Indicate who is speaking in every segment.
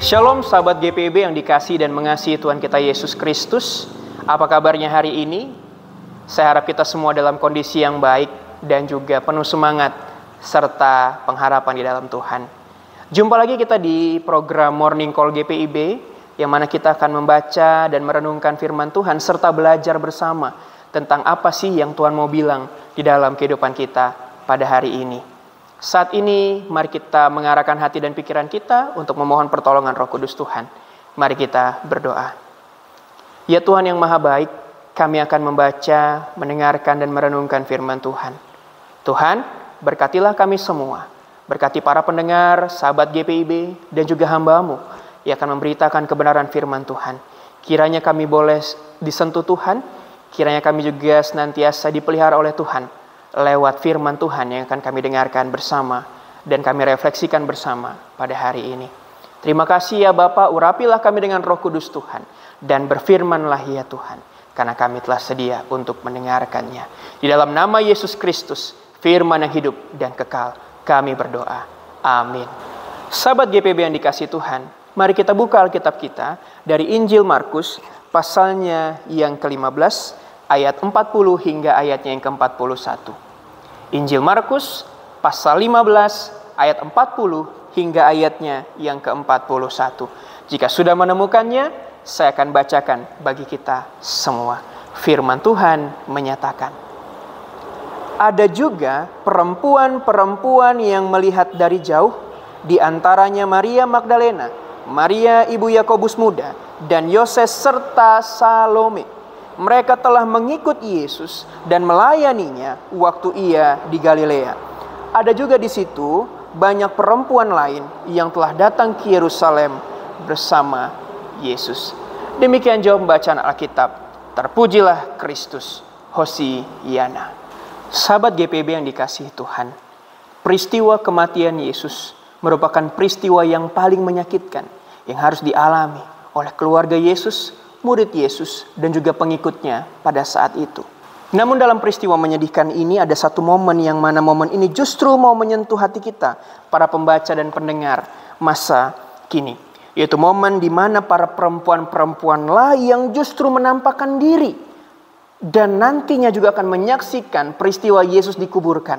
Speaker 1: Shalom sahabat GPIB yang dikasihi dan mengasihi Tuhan kita Yesus Kristus. Apa kabarnya hari ini? Saya harap kita semua dalam kondisi yang baik dan juga penuh semangat serta pengharapan di dalam Tuhan. Jumpa lagi kita di program Morning Call GPIB yang mana kita akan membaca dan merenungkan firman Tuhan serta belajar bersama tentang apa sih yang Tuhan mau bilang di dalam kehidupan kita pada hari ini. Saat ini mari kita mengarahkan hati dan pikiran kita untuk memohon pertolongan Roh Kudus Tuhan. Mari kita berdoa. Ya Tuhan yang Maha Baik, kami akan membaca, mendengarkan dan merenungkan firman Tuhan. Tuhan, berkatilah kami semua. Berkati para pendengar, sahabat GPIB dan juga hamba-Mu yang akan memberitakan kebenaran firman Tuhan. Kiranya kami boleh disentuh Tuhan, kiranya kami juga senantiasa dipelihara oleh Tuhan lewat firman Tuhan yang akan kami dengarkan bersama dan kami refleksikan bersama pada hari ini. Terima kasih ya Bapa, urapilah kami dengan Roh Kudus Tuhan dan berfirmanlah ya Tuhan, karena kami telah sedia untuk mendengarkannya. Di dalam nama Yesus Kristus, firman yang hidup dan kekal, kami berdoa. Amin. Sahabat GPB yang dikasihi Tuhan, mari kita buka Alkitab kita dari Injil Markus pasalnya yang ke-15 ayat 40 hingga ayatnya yang ke-41. Injil Markus pasal 15 ayat 40 hingga ayatnya yang ke-41. Jika sudah menemukannya, saya akan bacakan bagi kita semua. Firman Tuhan menyatakan, ada juga perempuan-perempuan yang melihat dari jauh, di antaranya Maria Magdalena, Maria ibu Yakobus muda, dan Yoses serta Salome. Mereka telah mengikut Yesus dan melayaninya waktu ia di Galilea. Ada juga di situ banyak perempuan lain yang telah datang ke Yerusalem bersama Yesus. Demikian jawab bacaan Alkitab. Terpujilah Kristus. Hosiana. Sahabat GPB yang dikasihi Tuhan, peristiwa kematian Yesus merupakan peristiwa yang paling menyakitkan yang harus dialami oleh keluarga Yesus, murid Yesus, dan juga pengikutnya pada saat itu. Namun dalam peristiwa menyedihkan ini ada satu momen yang mana momen ini justru mau menyentuh hati kita, para pembaca dan pendengar masa kini. Yaitu momen di mana para perempuan-perempuan lah yang justru menampakkan diri dan nantinya juga akan menyaksikan peristiwa Yesus dikuburkan.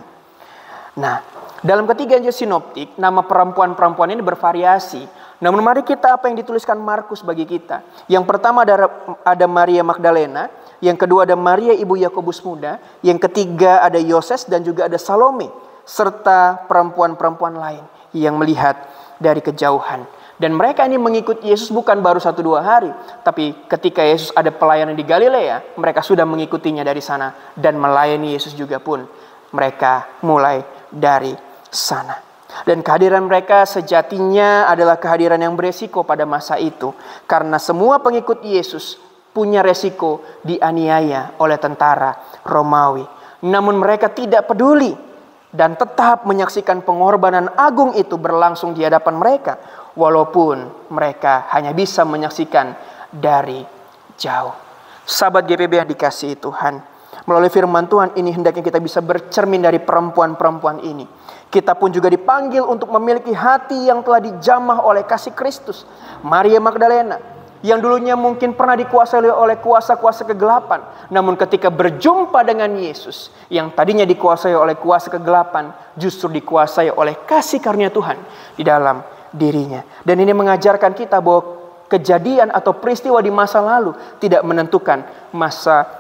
Speaker 1: Nah, dalam ketiga Injil sinoptik, nama perempuan-perempuan ini bervariasi. Namun mari kita apa yang dituliskan Markus bagi kita. Yang pertama ada Maria Magdalena, yang kedua ada Maria ibu Yakobus muda, yang ketiga ada Yoses dan juga ada Salome, serta perempuan-perempuan lain yang melihat dari kejauhan. Dan mereka ini mengikut Yesus bukan baru 1-2 hari, tapi ketika Yesus ada pelayanan di Galilea, mereka sudah mengikutinya dari sana dan melayani Yesus juga pun mereka mulai dari sana. Dan kehadiran mereka sejatinya adalah kehadiran yang beresiko pada masa itu. Karena semua pengikut Yesus punya resiko dianiaya oleh tentara Romawi. Namun mereka tidak peduli dan tetap menyaksikan pengorbanan agung itu berlangsung di hadapan mereka. Walaupun mereka hanya bisa menyaksikan dari jauh. Sahabat GPB yang dikasihi Tuhan, melalui firman Tuhan ini hendaknya kita bisa bercermin dari perempuan-perempuan ini. Kita pun juga dipanggil untuk memiliki hati yang telah dijamah oleh kasih Kristus. Maria Magdalena yang dulunya mungkin pernah dikuasai oleh kuasa-kuasa kegelapan, namun ketika berjumpa dengan Yesus yang tadinya dikuasai oleh kuasa kegelapan, justru dikuasai oleh kasih karunia Tuhan di dalam dirinya. Dan ini mengajarkan kita bahwa kejadian atau peristiwa di masa lalu tidak menentukan masa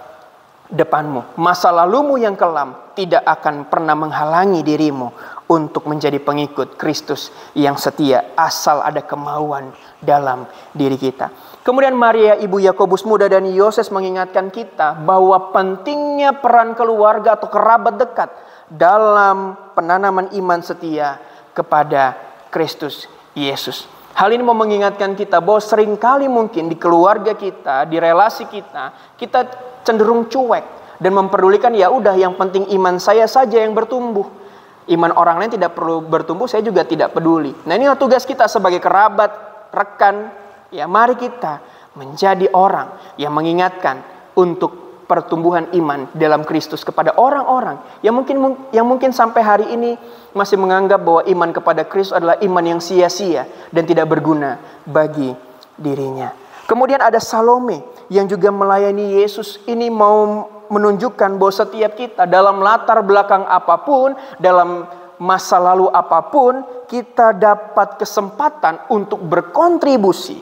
Speaker 1: depanmu. Masa lalumu yang kelam tidak akan pernah menghalangi dirimu untuk menjadi pengikut Kristus yang setia, asal ada kemauan dalam diri kita. Kemudian Maria ibu Yakobus muda dan Yoses mengingatkan kita bahwa pentingnya peran keluarga atau kerabat dekat dalam penanaman iman setia kepada Kristus Yesus. Hal ini mau mengingatkan kita bahwa seringkali mungkin di keluarga kita, di relasi kita, kita cenderung cuek dan memperdulikan ya udah yang penting iman saya saja yang bertumbuh. Iman orang lain tidak perlu bertumbuh, saya juga tidak peduli. Nah, inilah tugas kita sebagai kerabat, rekan. Ya, mari kita menjadi orang yang mengingatkan untuk pertumbuhan iman dalam Kristus kepada orang-orang yang mungkin sampai hari ini masih menganggap bahwa iman kepada Kristus adalah iman yang sia-sia dan tidak berguna bagi dirinya. Kemudian ada Salome yang juga melayani Yesus. Ini mau menunjukkan bahwa setiap kita dalam latar belakang apapun, dalam masa lalu apapun, kita dapat kesempatan untuk berkontribusi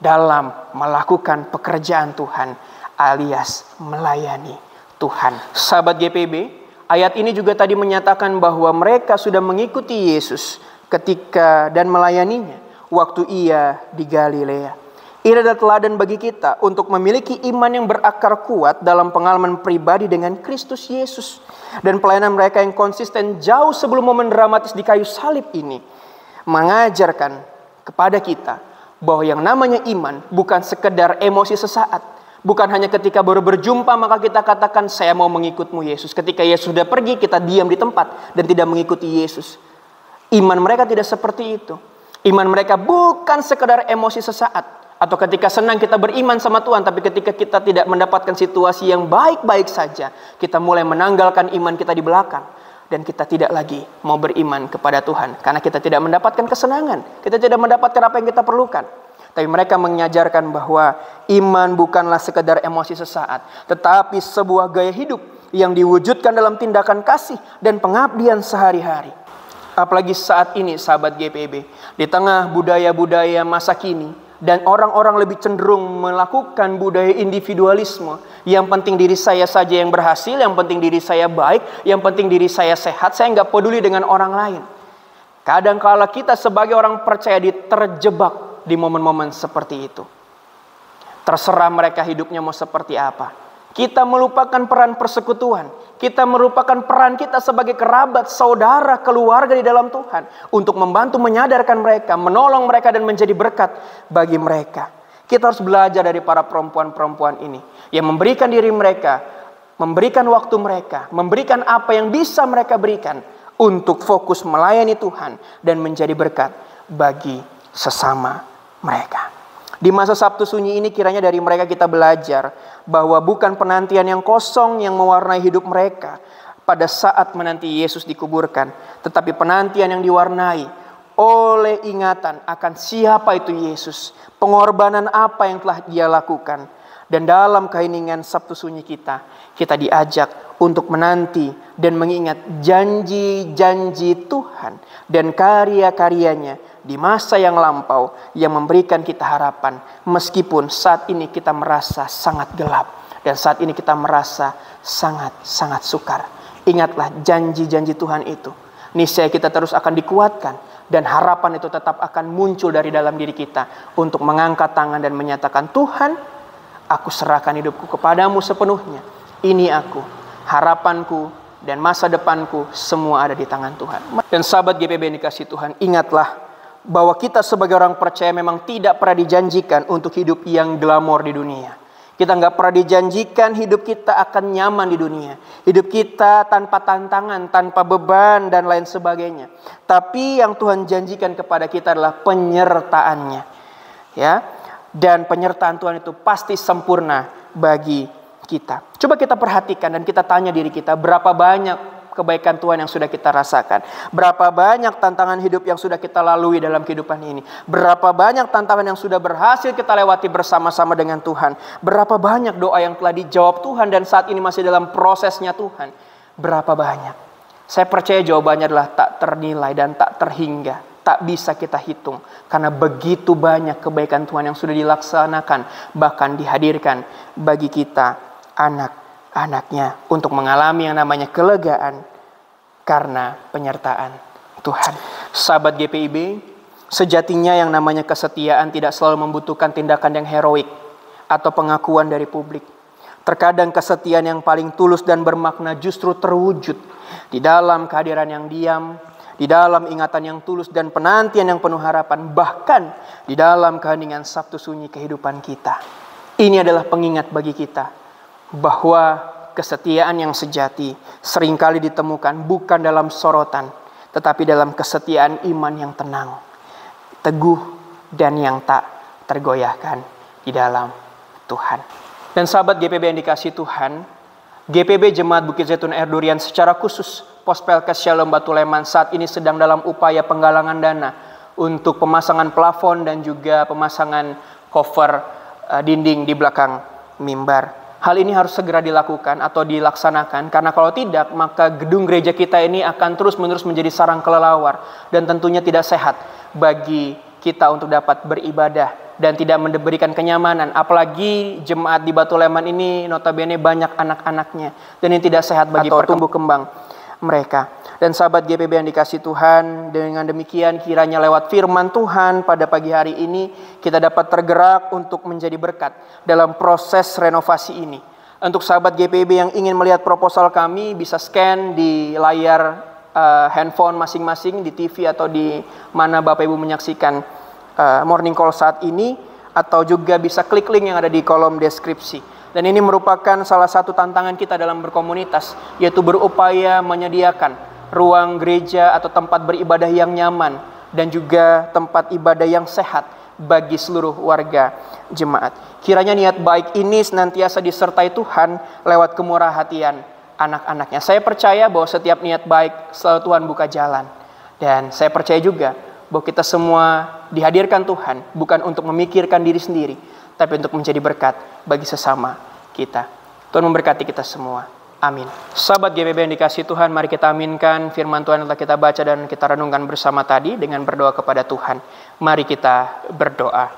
Speaker 1: dalam melakukan pekerjaan Tuhan alias melayani Tuhan. Sahabat GPB, ayat ini juga tadi menyatakan bahwa mereka sudah mengikuti Yesus ketika dan melayaninya waktu ia di Galilea. Ini adalah teladan bagi kita untuk memiliki iman yang berakar kuat dalam pengalaman pribadi dengan Kristus Yesus. Dan pelayanan mereka yang konsisten jauh sebelum momen dramatis di kayu salib ini mengajarkan kepada kita bahwa yang namanya iman bukan sekedar emosi sesaat. Bukan hanya ketika baru berjumpa maka kita katakan saya mau mengikutmu Yesus. Ketika Yesus sudah pergi kita diam di tempat dan tidak mengikuti Yesus. Iman mereka tidak seperti itu. Iman mereka bukan sekedar emosi sesaat. Atau ketika senang kita beriman sama Tuhan. Tapi ketika kita tidak mendapatkan situasi yang baik-baik saja. Kita mulai menanggalkan iman kita di belakang. Dan kita tidak lagi mau beriman kepada Tuhan. Karena kita tidak mendapatkan kesenangan. Kita tidak mendapatkan apa yang kita perlukan. Tapi mereka mengajarkan bahwa iman bukanlah sekedar emosi sesaat. Tetapi sebuah gaya hidup yang diwujudkan dalam tindakan kasih dan pengabdian sehari-hari. Apalagi saat ini sahabat GPB. Di tengah budaya-budaya masa kini. Dan orang-orang lebih cenderung melakukan budaya individualisme. Yang penting diri saya saja yang berhasil. Yang penting diri saya baik. Yang penting diri saya sehat. Saya nggak peduli dengan orang lain. Kadang-kala kita sebagai orang percaya terjebak di momen-momen seperti itu. Terserah mereka hidupnya mau seperti apa. Kita melupakan peran persekutuan. Kita melupakan peran kita sebagai kerabat, saudara, keluarga di dalam Tuhan. Untuk membantu menyadarkan mereka, menolong mereka dan menjadi berkat bagi mereka. Kita harus belajar dari para perempuan-perempuan ini. Yang memberikan diri mereka, memberikan waktu mereka, memberikan apa yang bisa mereka berikan. Untuk fokus melayani Tuhan dan menjadi berkat bagi sesama mereka. Di masa Sabtu Sunyi ini kiranya dari mereka kita belajar bahwa bukan penantian yang kosong yang mewarnai hidup mereka pada saat menanti Yesus dikuburkan, tetapi penantian yang diwarnai oleh ingatan akan siapa itu Yesus, pengorbanan apa yang telah Dia lakukan. Dan dalam keheningan Sabtu Sunyi kita diajak untuk menanti dan mengingat janji-janji Tuhan dan karya-karyanya di masa yang lampau yang memberikan kita harapan. Meskipun saat ini kita merasa sangat gelap dan saat ini kita merasa sangat-sangat sukar. Ingatlah janji-janji Tuhan itu. Niscaya kita terus akan dikuatkan dan harapan itu tetap akan muncul dari dalam diri kita untuk mengangkat tangan dan menyatakan, Tuhan, aku serahkan hidupku kepadamu sepenuhnya. Ini aku, harapanku dan masa depanku semua ada di tangan Tuhan. Dan sahabat GPB yang dikasihi Tuhan, ingatlah bahwa kita sebagai orang percaya memang tidak pernah dijanjikan untuk hidup yang glamor di dunia. Kita nggak pernah dijanjikan hidup kita akan nyaman di dunia. Hidup kita tanpa tantangan, tanpa beban dan lain sebagainya. Tapi yang Tuhan janjikan kepada kita adalah penyertaannya. Ya. Dan penyertaan Tuhan itu pasti sempurna bagi kita. Coba kita perhatikan dan kita tanya diri kita, berapa banyak kebaikan Tuhan yang sudah kita rasakan. Berapa banyak tantangan hidup yang sudah kita lalui dalam kehidupan ini. Berapa banyak tantangan yang sudah berhasil kita lewati bersama-sama dengan Tuhan. Berapa banyak doa yang telah dijawab Tuhan dan saat ini masih dalam prosesnya Tuhan. Berapa banyak. Saya percaya jawabannya adalah tak ternilai dan tak terhingga. Tak bisa kita hitung. Karena begitu banyak kebaikan Tuhan yang sudah dilaksanakan. Bahkan dihadirkan bagi kita anak-anaknya. Untuk mengalami yang namanya kelegaan. Karena penyertaan Tuhan. Sahabat GPIB. Sejatinya yang namanya kesetiaan tidak selalu membutuhkan tindakan yang heroik. Atau pengakuan dari publik. Terkadang kesetiaan yang paling tulus dan bermakna justru terwujud. Di dalam kehadiran yang diam. Di dalam ingatan yang tulus dan penantian yang penuh harapan. Bahkan di dalam keheningan Sabtu Sunyi kehidupan kita. Ini adalah pengingat bagi kita. Bahwa kesetiaan yang sejati seringkali ditemukan bukan dalam sorotan. Tetapi dalam kesetiaan iman yang tenang. Teguh dan yang tak tergoyahkan di dalam Tuhan. Dan sahabat GPB yang dikasihi Tuhan, GPB Jemaat Bukit Zaitun Air Durian secara khusus Pospelkes Shalom Batu Leman saat ini sedang dalam upaya penggalangan dana untuk pemasangan plafon dan juga pemasangan cover dinding di belakang mimbar. Hal ini harus segera dilakukan atau dilaksanakan, karena kalau tidak maka gedung gereja kita ini akan terus-menerus menjadi sarang kelelawar dan tentunya tidak sehat bagi kita untuk dapat beribadah dan tidak memberikan kenyamanan. Apalagi jemaat di Batu Leman ini notabene banyak anak-anaknya, dan ini tidak sehat bagi tumbuh kembang mereka. Dan sahabat GPB yang dikasihi Tuhan, dengan demikian kiranya lewat firman Tuhan pada pagi hari ini kita dapat tergerak untuk menjadi berkat dalam proses renovasi ini. Untuk sahabat GPB yang ingin melihat proposal kami, bisa scan di layar handphone masing-masing, di TV atau di mana Bapak Ibu menyaksikan Morning Call saat ini, atau juga bisa klik link yang ada di kolom deskripsi. Dan ini merupakan salah satu tantangan kita dalam berkomunitas, yaitu berupaya menyediakan ruang gereja atau tempat beribadah yang nyaman dan juga tempat ibadah yang sehat bagi seluruh warga jemaat. Kiranya niat baik ini senantiasa disertai Tuhan lewat kemurah hatian anak-anaknya. Saya percaya bahwa setiap niat baik selalu Tuhan buka jalan. Dan saya percaya juga bahwa kita semua dihadirkan Tuhan bukan untuk memikirkan diri sendiri, tapi untuk menjadi berkat bagi sesama kita. Tuhan memberkati kita semua. Amin. Sahabat GPB yang dikasihi Tuhan, mari kita aminkan firman Tuhan yang telah kita baca dan kita renungkan bersama tadi dengan berdoa kepada Tuhan. Mari kita berdoa.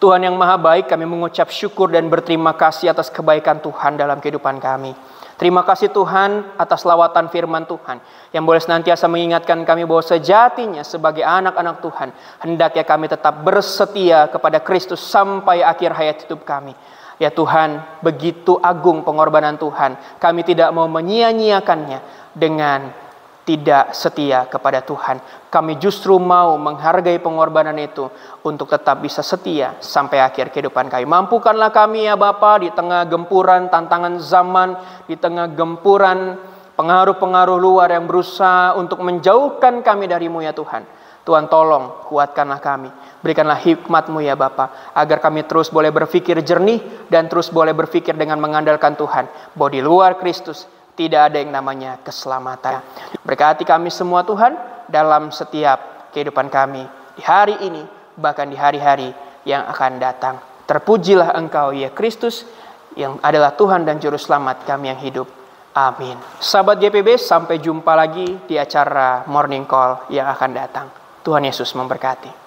Speaker 1: Tuhan yang maha baik, kami mengucap syukur dan berterima kasih atas kebaikan Tuhan dalam kehidupan kami. Terima kasih Tuhan atas lawatan firman Tuhan yang boleh senantiasa mengingatkan kami bahwa sejatinya sebagai anak-anak Tuhan hendaknya kami tetap bersetia kepada Kristus sampai akhir hayat hidup kami. Ya Tuhan, begitu agung pengorbanan Tuhan, kami tidak mau menyia-nyiakannya dengan tidak setia kepada Tuhan. Kami justru mau menghargai pengorbanan itu untuk tetap bisa setia sampai akhir kehidupan kami. Mampukanlah kami ya Bapa, di tengah gempuran tantangan zaman, di tengah gempuran pengaruh-pengaruh luar yang berusaha untuk menjauhkan kami dari-Mu ya Tuhan. Tuhan tolong kuatkanlah kami. Berikanlah hikmat-Mu ya Bapa, agar kami terus boleh berpikir jernih dan terus boleh berpikir dengan mengandalkan Tuhan, bahwa di luar Kristus tidak ada yang namanya keselamatan. Berkati kami semua Tuhan dalam setiap kehidupan kami di hari ini, bahkan di hari-hari yang akan datang. Terpujilah Engkau ya Kristus, yang adalah Tuhan dan Juru Selamat kami yang hidup. Amin. Sahabat GPB, sampai jumpa lagi di acara Morning Call yang akan datang. Tuhan Yesus memberkati.